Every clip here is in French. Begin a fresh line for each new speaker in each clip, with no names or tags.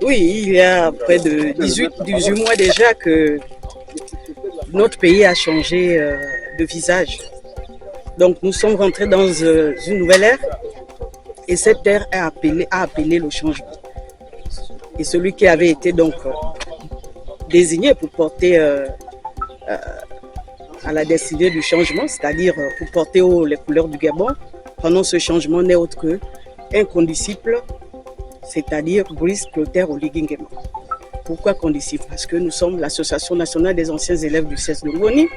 Oui, il y a près de 18 mois déjà que notre pays a changé de visage. Donc nous sommes rentrés dans une nouvelle ère et cette ère a appelé le changement. Et celui qui avait été donc désigné pour porter à la destinée du changement, c'est-à-dire pour porter haut les couleurs du Gabon, pendant ce changement n'est autre qu'un condisciple, c'est-à-dire Brice Clotaire Oligui Nguema. Pourquoi condisciple? Parce que nous sommes l'Association nationale des anciens élèves du CES de Ngoni.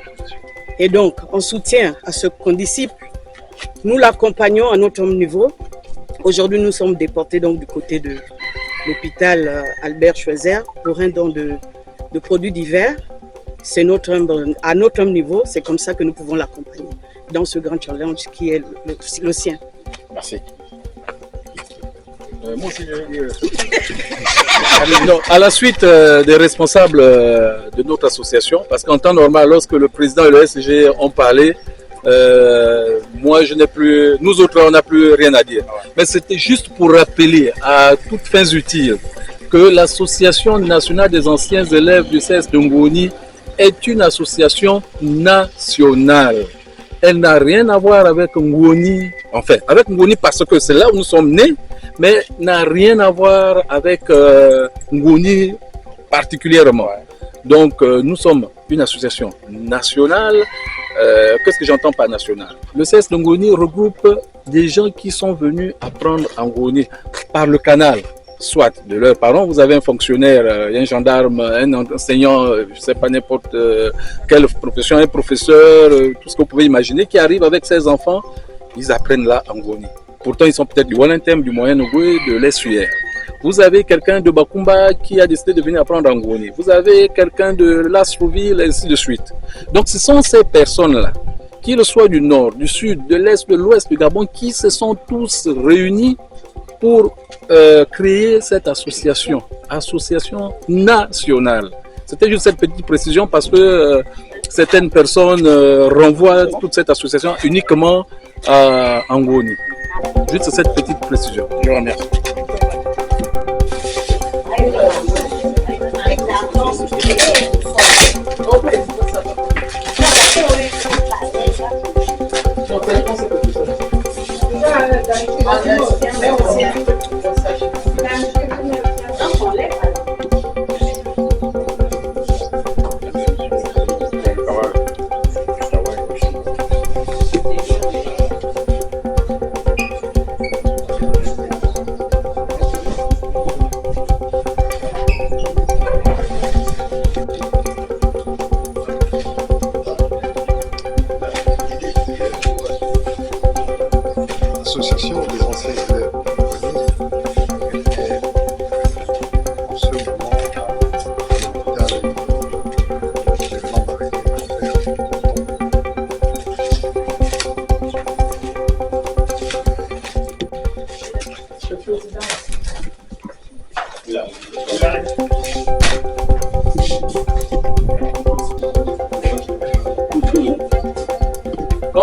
Et donc, en soutien à ce condisciple, nous l'accompagnons à notre niveau. Aujourd'hui, nous sommes déportés donc du côté de l'hôpital Albert Schweitzer pour un don de produits divers. C'est à notre niveau, c'est comme ça que nous pouvons l'accompagner dans ce grand challenge qui est le sien.
Merci. Moi aussi, à la suite des responsables de notre association, parce qu'en temps normal, lorsque le président et le SG ont parlé, moi je n'ai plus, nous autres on n'a plus rien à dire. Mais c'était juste pour rappeler à toutes fins utiles que l'Association nationale des anciens élèves du CES de Ngoni est une association nationale. Elle n'a rien à voir avec Ngoni, enfin avec Ngoni parce que c'est là où nous sommes nés, mais n'a rien à voir avec Ngoni particulièrement. Donc nous sommes une association nationale. Qu'est-ce que j'entends par national? Le CES de Ngoni regroupe des gens qui sont venus apprendre en Ngoni par le canal, soit de leurs parents. Vous avez un fonctionnaire, un gendarme, un enseignant, je ne sais pas n'importe quelle profession, un professeur, tout ce que vous pouvez imaginer, qui arrive avec ses enfants, ils apprennent là en Ngoni. Pourtant, ils sont peut-être du Wallenthem, du Moyen-Ogooué, de l'Essuyer. Vous avez quelqu'un de Bakumba qui a décidé de venir apprendre en Ngoni. Vous avez quelqu'un de Lastrouville, et ainsi de suite. Donc, ce sont ces personnes-là, qu'ils soient du nord, du sud, de l'est, de l'ouest du Gabon, qui se sont tous réunis pour créer cette association nationale. C'était juste cette petite précision parce que certaines personnes renvoient toute cette association uniquement à Ngoni. Juste cette petite précision. Je vous remercie.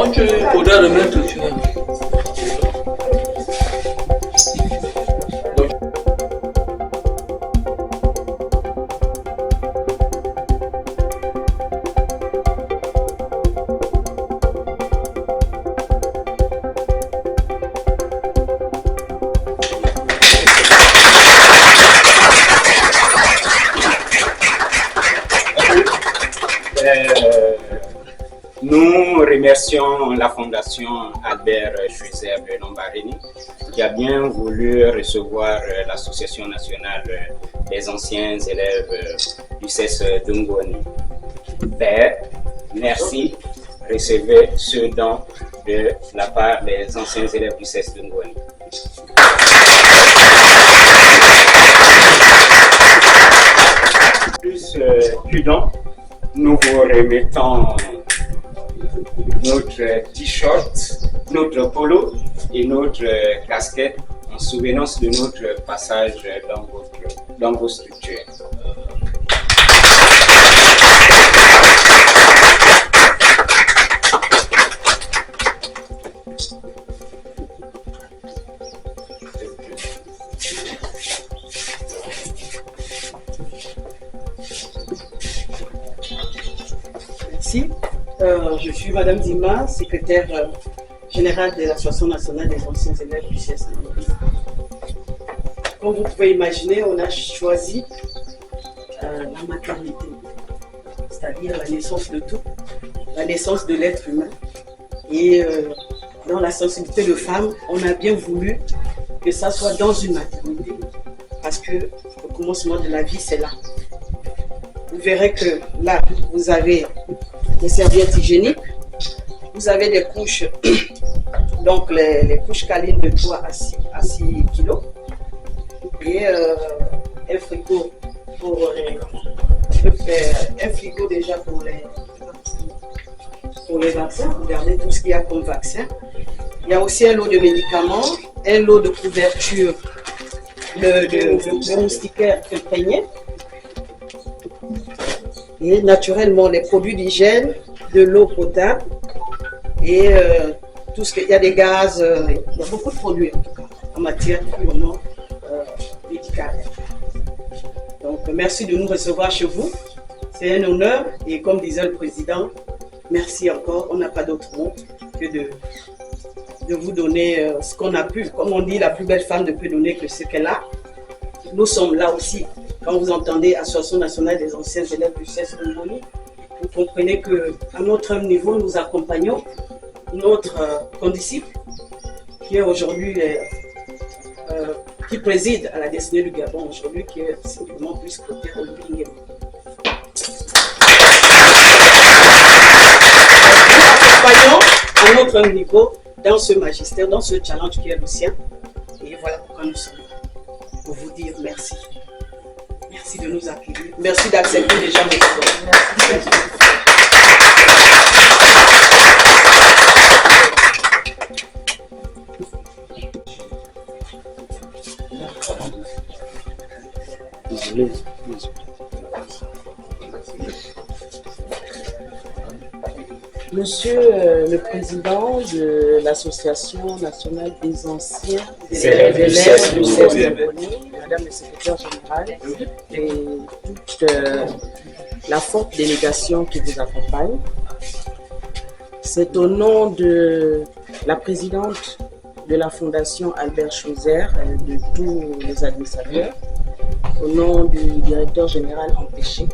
Donc, il faudra remettre le tunnel.
Nous remercions la Fondation Albert Schweitzer de Lombarenie qui a bien voulu recevoir l'Association nationale des anciens élèves du CES de Ngoni. Père, merci, recevez ce don de la part des anciens élèves du CES de Ngoni. Plus du don, nous vous remettons notre t-shirt, notre polo et notre casquette en souvenance de notre passage dans vos structures.
Merci. Je suis Madame Dima, secrétaire générale de l'Association nationale des anciens élèves du CES. Comme vous pouvez imaginer, on a choisi la maternité, c'est-à-dire la naissance de tout, la naissance de l'être humain. Et dans la sensibilité de femme, on a bien voulu que ça soit dans une maternité, parce que le commencement de la vie, c'est là. Vous verrez que là, vous avez des serviettes hygiéniques, vous avez des couches, donc les couches câlines de 3 à 6 kilos, et un frigo un frigo déjà pour les vaccins. Regardez tout ce qu'il y a comme vaccin. Il y a aussi un lot de médicaments, un lot de couverture de moustiquaires imprégnés. Et naturellement les produits d'hygiène, de l'eau potable et tout ce qu'il y a des gaz, il y a beaucoup de produits en tout cas en matière purement médicale. Donc merci de nous recevoir chez vous, c'est un honneur et comme disait le président, merci encore, on n'a pas d'autre mot que de vous donner ce qu'on a pu. Comme on dit, la plus belle femme ne peut donner que ce qu'elle a. Nous sommes là aussi. Quand vous entendez Association nationale des anciens élèves du CES de Ngoni, vous comprenez qu'à notre niveau, nous accompagnons notre condisciple qui est aujourd'hui, qui préside à la destinée du Gabon aujourd'hui, qui est simplement plus côté Olivier Nguema. Nous accompagnons à notre niveau dans ce magistère, dans ce challenge qui est le sien. Et voilà pourquoi nous sommes là, pour vous dire merci. Merci de nous accueillir. Merci d'accepter déjà mes questions. Merci. Monsieur le président de l'Association nationale des anciens élèves du CES de Ngoni, Madame le secrétaire général et toute la forte délégation qui vous accompagne, c'est au nom de la présidente de la Fondation Albert Schweitzer, de tous les administrateurs, au nom du directeur général empêché,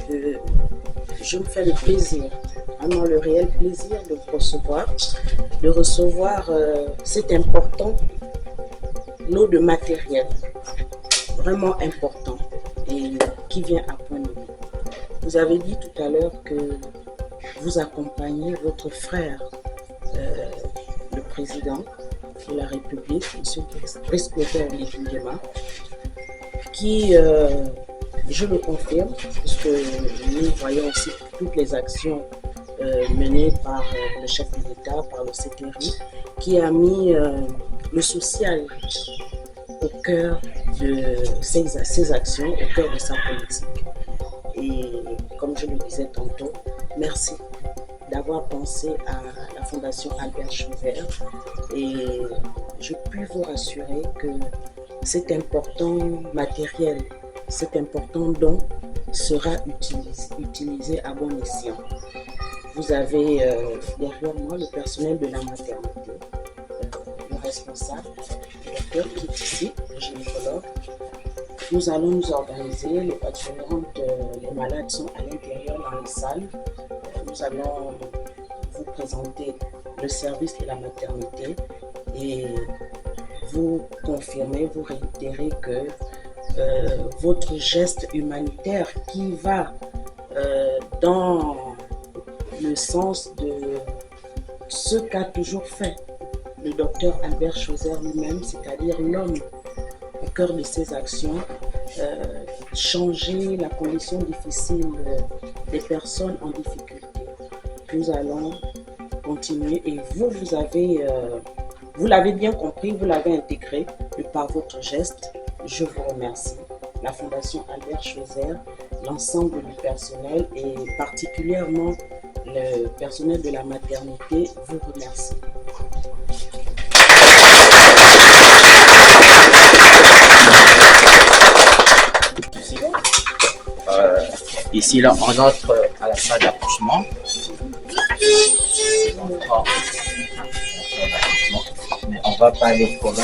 je me fais le plaisir, vraiment le réel plaisir de vous recevoir cet important lot de matériel, vraiment important et qui vient à point nommé. Vous avez dit tout à l'heure que vous accompagnez votre frère, le président de la République, M. Presbytère Olivier Nguema, qui, je le confirme, puisque nous voyons aussi toutes les actions menées par le chef de l'État, par le CTRI, qui a mis le social au cœur de ses actions, au cœur de sa politique. Et comme je le disais tantôt, merci. d'avoir pensé à la Fondation Albert Schweitzer et je puis vous rassurer que cet important matériel, cet important don sera utilisé à bon escient. Vous avez derrière moi le personnel de la maternité, le responsable, le docteur qui est ici, le gynécologue. Nous allons nous organiser, les patientes, les malades sont à l'intérieur dans les salles. Nous allons vous présenter le service de la maternité et vous confirmer, vous réitérer que votre geste humanitaire qui va dans le sens de ce qu'a toujours fait le docteur Albert Schweitzer lui-même, c'est-à-dire l'homme au cœur de ses actions, changer la condition difficile des personnes en difficulté. Nous allons continuer et vous l'avez bien compris, vous l'avez intégré par votre geste. Je vous remercie. La Fondation Albert Schweitzer, l'ensemble du personnel et particulièrement le personnel de la maternité vous remercie.
Ici, là, on entre à la salle d'accouchement. Mais on va pas aller trop loin.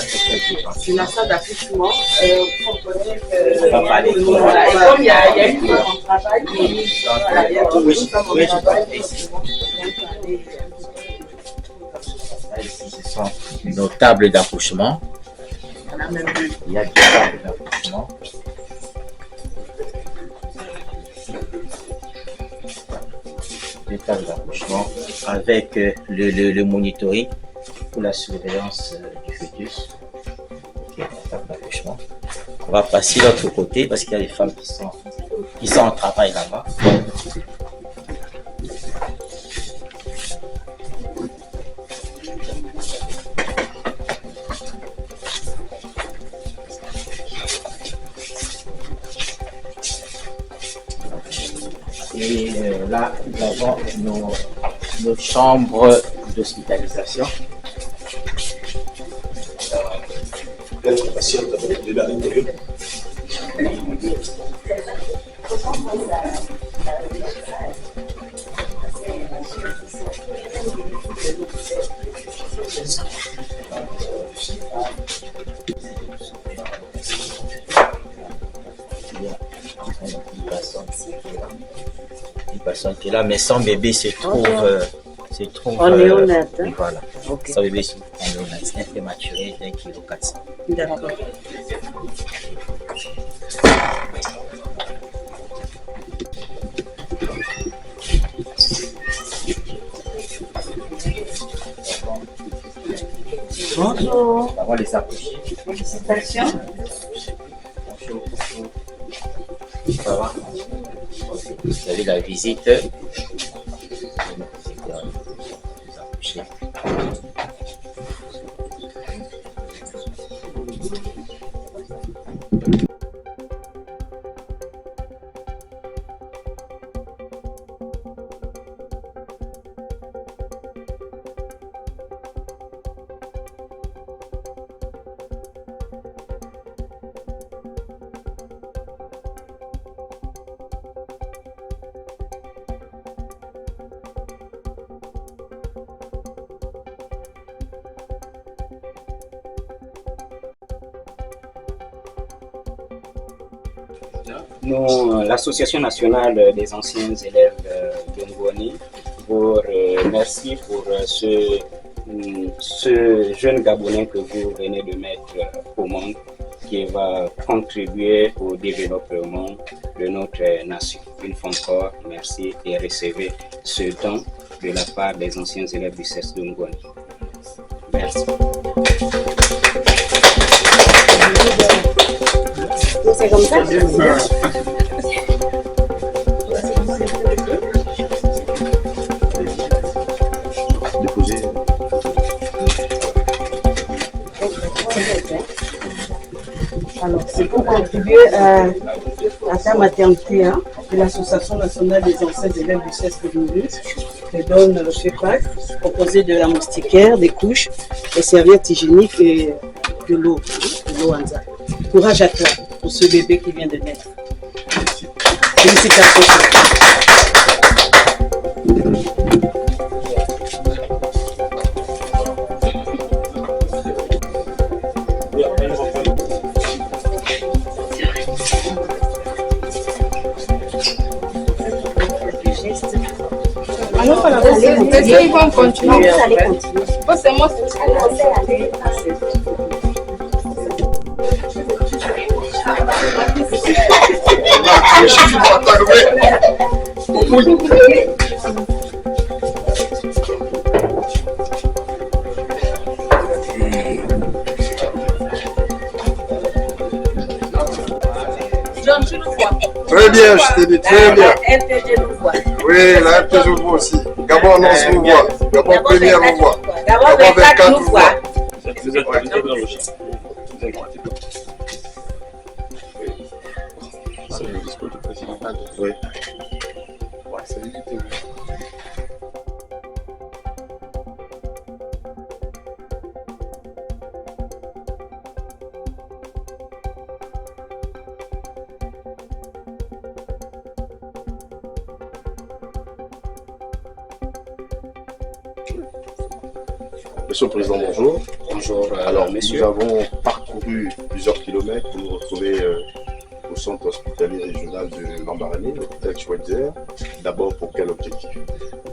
C'est la salle d'accouchement. Vous comprenez que
on va pas aller trop loin.
voilà, et comme il y a une fois en travail, voilà, il y a beaucoup de femmes en travail.
Ici, ce sont nos tables d'accouchement. Il y a deux tables d'accouchement. Des tables d'accouchement avec le monitoring pour la surveillance du fœtus. Okay, la table d'accouchement. On va passer de l'autre côté parce qu'il y a des femmes qui sont en travail là-bas. Et là, nous avons nos chambres d'hospitalisation. Une personne qui est là, mais son bébé se trouve
en néonat.
Voilà.
Okay.
Son bébé se trouve en néonat, c'est un prématuré d'1,4 kg.
D'accord. Bonjour.
On va les accoucher.
Félicitations.
Ça va. Vous avez la visite.
Nous, l'Association nationale des anciens élèves de Ngoni, vous remercie pour ce jeune Gabonais que vous venez de mettre au monde, qui va contribuer au développement de notre nation. Une fois encore, merci et recevez ce don de la part des anciens élèves du CES de Ngoni. Merci.
C'est comme ça. Alors, c'est pour contribuer à sa maternité. Hein. de l'Association nationale des anciens élèves du CES de Ngouni. Je donne le FEPAC, composé de la moustiquaire, des couches, des serviettes hygiéniques et de l'eau Anza. Courage à toi pour ce bébé qui vient de naître. Félicitations.
Ils vont continuer. Oh, c'est moi.
Très bien, je t'ai dit, très bien. Oui, la FTG vous voit aussi. Gabon annonce vous voit. Gabon première vous voit. Gabon 24 vous voit.
C'est le discours du président. Oui. Ouais, c'est lui qui était venu.
Monsieur le Président, bonjour.
Bonjour,
Alors,
messieurs.
nous avons parcouru plusieurs kilomètres pour nous retrouver au centre hospitalier régional de Lambaréné, l'hôpital Schweitzer. D'abord, pour quel objectif?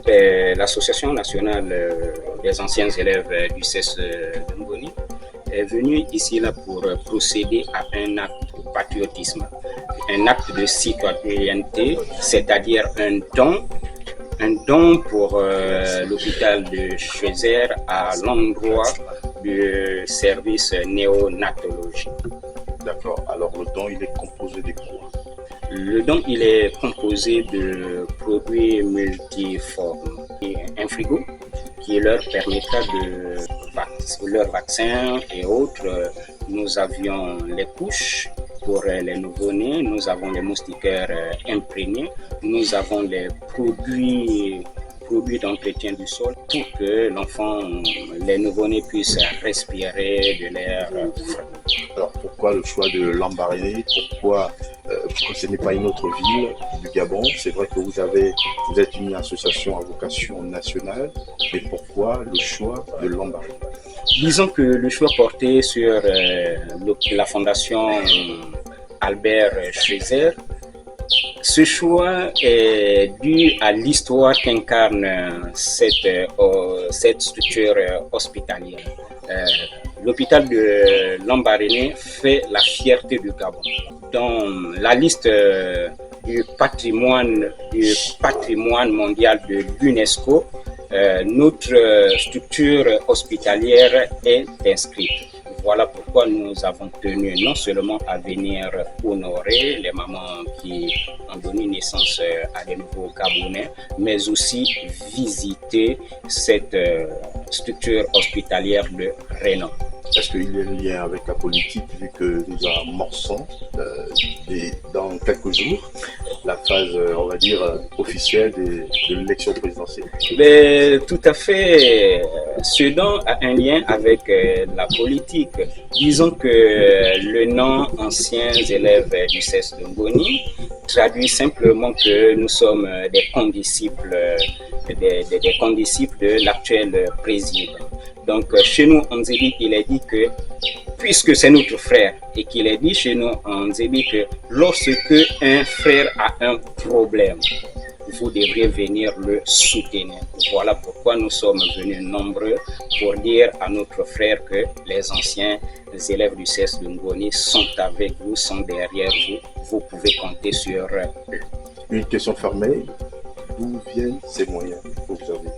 L'Association nationale des anciens élèves du CES de Ngouni est venue ici là pour procéder à un acte de patriotisme, un acte de citoyenneté, c'est-à-dire un don pour l'hôpital de Schweitzer à l'endroit du service néonatologie.
D'accord. Alors, le don, il est composé de quoi?
Le don, il est composé de produits multiformes. Et un frigo qui leur permettra de leur vaccin et autres. Nous avions les couches pour les nouveau-nés, nous avons les moustiquaires imprégnés, nous avons les produits d'entretien du sol pour que l'enfant, les nouveau-nés puissent respirer de l'air frais.
Alors, pourquoi le choix de Lambaréné? Pourquoi ce n'est pas une autre ville du Gabon? C'est vrai que vous êtes une association à vocation nationale, mais pourquoi le choix de Lambaréné?
Disons que le choix porté sur la fondation Albert Schweitzer. Ce choix est dû à l'histoire qu'incarne cette structure hospitalière. L'hôpital de Lambaréné fait la fierté du Gabon. Dans la liste du patrimoine mondial de l'UNESCO, notre structure hospitalière est inscrite. Voilà pourquoi nous avons tenu non seulement à venir honorer les mamans qui ont donné naissance à des nouveaux Gabonais, mais aussi visiter cette structure hospitalière de renom.
Est-ce qu'il y a un lien avec la politique, vu que nous amorçons dans quelques jours la phase, on va dire, officielle de l'élection présidentielle?
Mais, tout à fait. Ce don a un lien avec la politique. Disons que le nom anciens élèves du CES de Ngouni traduit simplement que nous sommes des condisciples de l'actuel président. Donc chez nous en Zébi, il est dit que puisque c'est notre frère et qu'il est dit chez nous en Zébi que lorsque un frère a un problème, vous devrez venir le soutenir. Voilà pourquoi nous sommes venus nombreux pour dire à notre frère que les anciens élèves du CES de Ngouni sont avec vous, sont derrière vous. Vous pouvez compter sur eux.
Une question fermée. D'où viennent ces moyens que vous avez?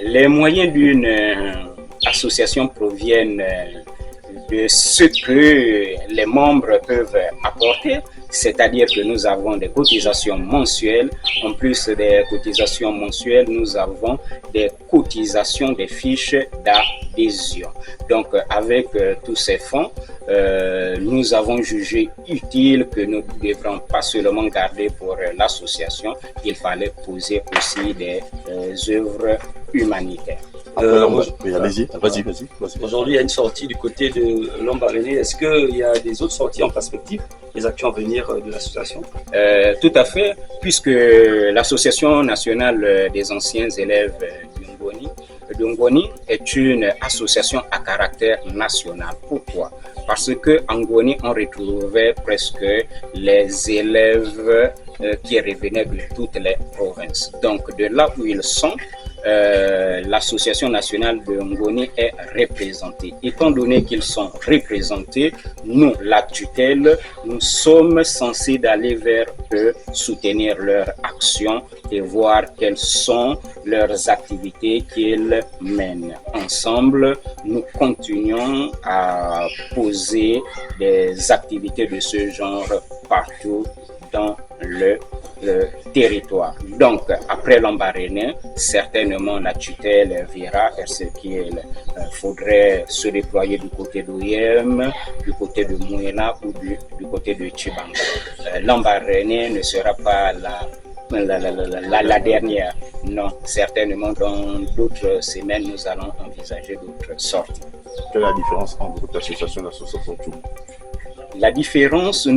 Les moyens d'une association proviennent de ce que les membres peuvent apporter. c'est-à-dire que nous avons des cotisations mensuelles. En plus des cotisations mensuelles, nous avons des cotisations des fiches d'adhésion. Donc, avec tous ces fonds, nous avons jugé utile que nous ne devrons pas seulement garder pour l'association, il fallait poser aussi des œuvres humanitaires.
Oui, allez-y, vas-y.
Aujourd'hui, il y a une sortie du côté de Lambaréné. Est-ce qu'il y a des autres sorties en perspective, des actions à venir de l'association?
Tout à fait, puisque l'Association nationale des anciens élèves d'Ungoni est une association à caractère national. Pourquoi? Parce qu'en Ngoni, on retrouvait presque les élèves qui revenaient de toutes les provinces. Donc, de là où ils sont, l'association nationale de Ngoni est représentée. Étant donné qu'ils sont représentés, nous, la tutelle, nous sommes censés d'aller vers eux, soutenir leur action et voir quelles sont leurs activités qu'ils mènent. Ensemble, nous continuons à poser des activités de ce genre partout dans le territoire. Donc, après Lambaréné, certainement la tutelle verra est-ce qu'il faudrait se déployer du côté d'Oyem, du côté de Mouena ou du côté de Tchibanga. Lambaréné ne sera pas la dernière. Non, certainement dans d'autres semaines, nous allons envisager d'autres sorties.
Quelle est la différence entre votre association et l'association Tchoum?
La différence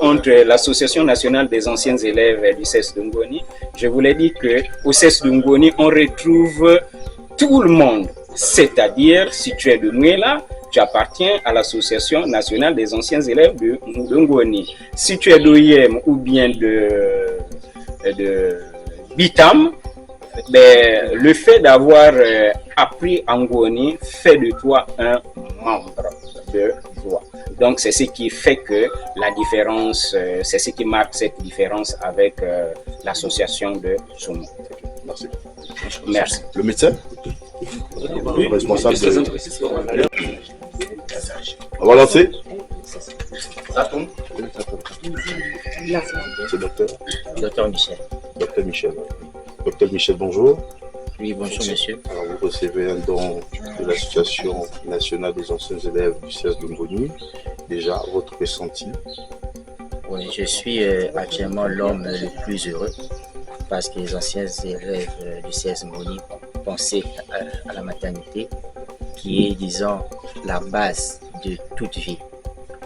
entre l'Association nationale des anciens élèves du CES de Ngoni, je vous l'ai dit qu'au CES de Ngoni, on retrouve tout le monde. C'est-à-dire, si tu es de Mouela, tu appartiens à l'Association nationale des anciens élèves de Ngoni. Si tu es d'Oyem ou bien de Bitam, le fait d'avoir appris Ngoni fait de toi un membre de voix. Donc, c'est ce qui fait que la différence, c'est ce qui marque cette différence avec l'association de Soumou.
Merci.
Merci.
Le médecin?
Oui,
responsable
très
de...
intéressé.
On va lancer?
Attends.
C'est
Docteur Michel.
Docteur Michel. Docteur Michel, bonjour.
Oui, bonjour monsieur.
Alors, vous recevez un don de l'Association nationale des anciens élèves du CES de Ngoni. Déjà, votre ressenti?
Oui, je suis actuellement l'homme le plus heureux parce que les anciens élèves du CES Ngoni pensaient à la maternité qui est, disons, la base de toute vie.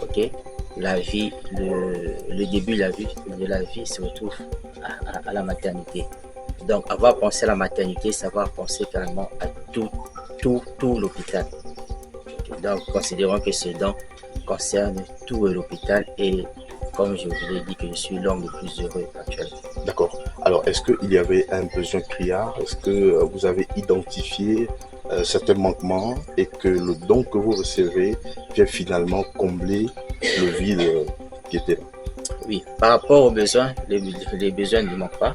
Ok? La vie, le début de la vie se retrouve à la maternité. Donc, avoir pensé à la maternité, savoir penser carrément à tout l'hôpital. Donc, considérons que ce don concerne tout l'hôpital et comme je vous l'ai dit que je suis l'homme le plus heureux actuellement.
D'accord. Alors, est-ce qu'il y avait un besoin criard? Est-ce que vous avez identifié certains manquements et que le don que vous recevez vient finalement combler le vide qui était là?
Oui, par rapport aux besoins, les besoins ne manquent pas.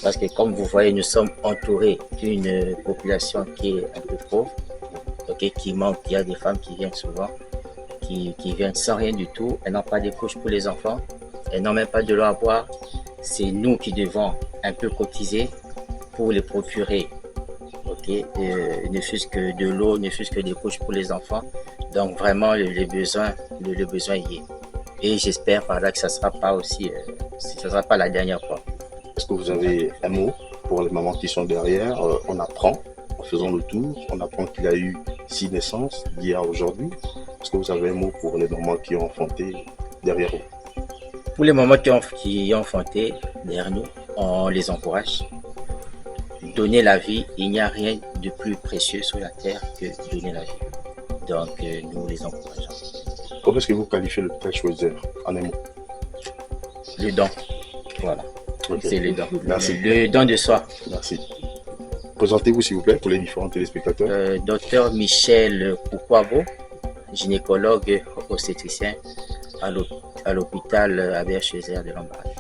Parce que comme vous voyez, nous sommes entourés d'une population qui est un peu pauvre, okay, qui manque. Il y a des femmes qui viennent souvent, qui viennent sans rien du tout. Elles n'ont pas de couches pour les enfants, elles n'ont même pas de l'eau à boire. C'est nous qui devons un peu cotiser pour les procurer. Okay, ne fût-ce que de l'eau, ne fût-ce que des couches pour les enfants. Donc vraiment, le besoin y est. Et j'espère par là que ça ne sera pas aussi, ça sera pas la dernière fois.
Est-ce que vous avez un mot pour les mamans qui sont derrière? On apprend, en faisant le tour, on apprend qu'il y a eu 6 naissances d'hier à aujourd'hui. Est-ce que vous avez un mot pour les mamans qui ont enfanté derrière vous?
Pour les mamans qui ont enfanté derrière nous, on les encourage. Donner la vie, il n'y a rien de plus précieux sur la terre que donner la vie. Donc nous les encourageons.
Comment est-ce que vous qualifiez le prêt choisir en un mot?
Le don, voilà.
Okay.
C'est le don.
Merci.
Le don de soi.
Merci. Présentez-vous s'il vous plaît pour les différents téléspectateurs.
Docteur Michel Koukwabo, gynécologue obstétricien à l'hôpital Albert Schweitzer de Lambaréné.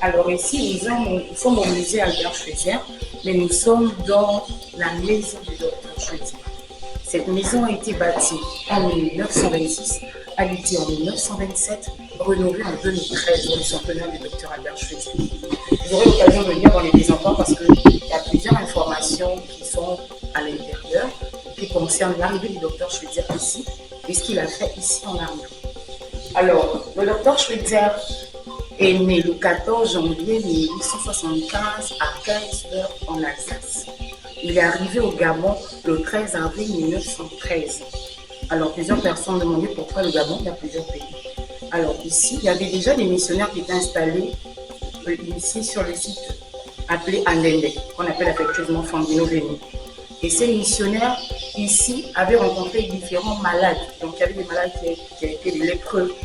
Alors ici, nous sommes au musée Albert Schweitzer, mais nous sommes dans la maison du docteur Schweitzer. Cette maison a été bâtie en 1926, habitée en 1927, rénovée en 2013 pour le centenaire du docteur Albert Schweitzer. Vous aurez l'occasion de lire dans les désemparts parce qu'il y a plusieurs informations qui sont à l'intérieur, qui concernent l'arrivée du docteur Schweitzer ici et ce qu'il a fait ici en arrivant. Alors, le docteur Schweitzer est né le 14 janvier 1875 à Kaysersberg en Alsace. Il est arrivé au Gabon le 13 avril 1913. Alors, plusieurs personnes demandaient pourquoi le Gabon, il y a plusieurs pays. Alors, ici, il y avait déjà des missionnaires qui étaient installés ici sur le site appelé Andende, qu'on appelle affectueusement Fandino Béni. Et ces missionnaires, ici, avaient rencontré différents malades. Donc, il y avait des malades qui étaient des lépreux,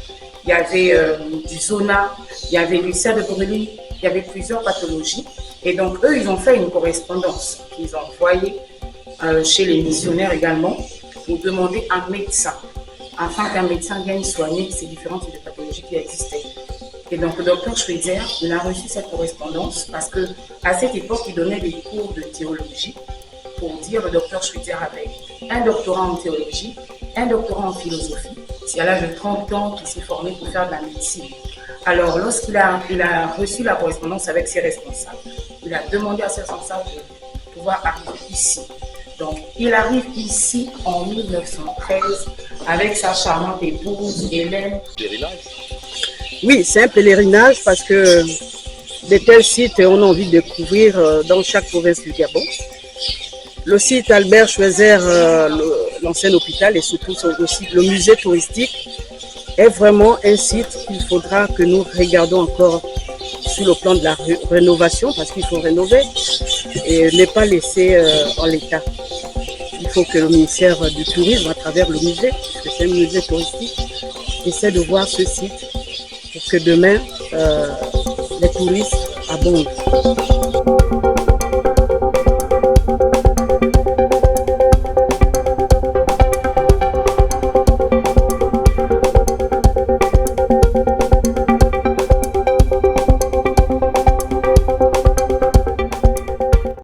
il y avait du zona, il y avait l'ulcère de brûlis, il y avait plusieurs pathologies. Et donc, eux, ils ont fait une correspondance qu'ils ont envoyée chez les missionnaires également pour demander un médecin, afin qu'un médecin vienne soigner ces différents types de pathologies qui existaient. Et donc, le docteur Schweitzer, il a reçu cette correspondance parce qu'à cette époque, il donnait des cours de théologie. Pour dire, le docteur Schweitzer avait un doctorat en théologie, un doctorat en philosophie. C'est à l'âge de 30 ans qu'il s'est formé pour faire de la médecine. Alors, lorsqu'il a reçu la correspondance avec ses responsables, il a demandé à ses responsables de pouvoir arriver ici. Donc, il arrive ici en 1913 avec sa charmante épouse, Hélène.
Oui, c'est un pèlerinage parce que de tels sites, on a envie de découvrir dans chaque province du Gabon. Le site Albert Schweitzer, l'ancien hôpital et surtout aussi le musée touristique est vraiment un site qu'il faudra que nous regardions encore sur le plan de la rénovation parce qu'il faut rénover et ne pas laisser en l'état. Il faut que le ministère du Tourisme, à travers le musée, parce que c'est un musée touristique, essaie de voir ce site pour que demain, les touristes abondent.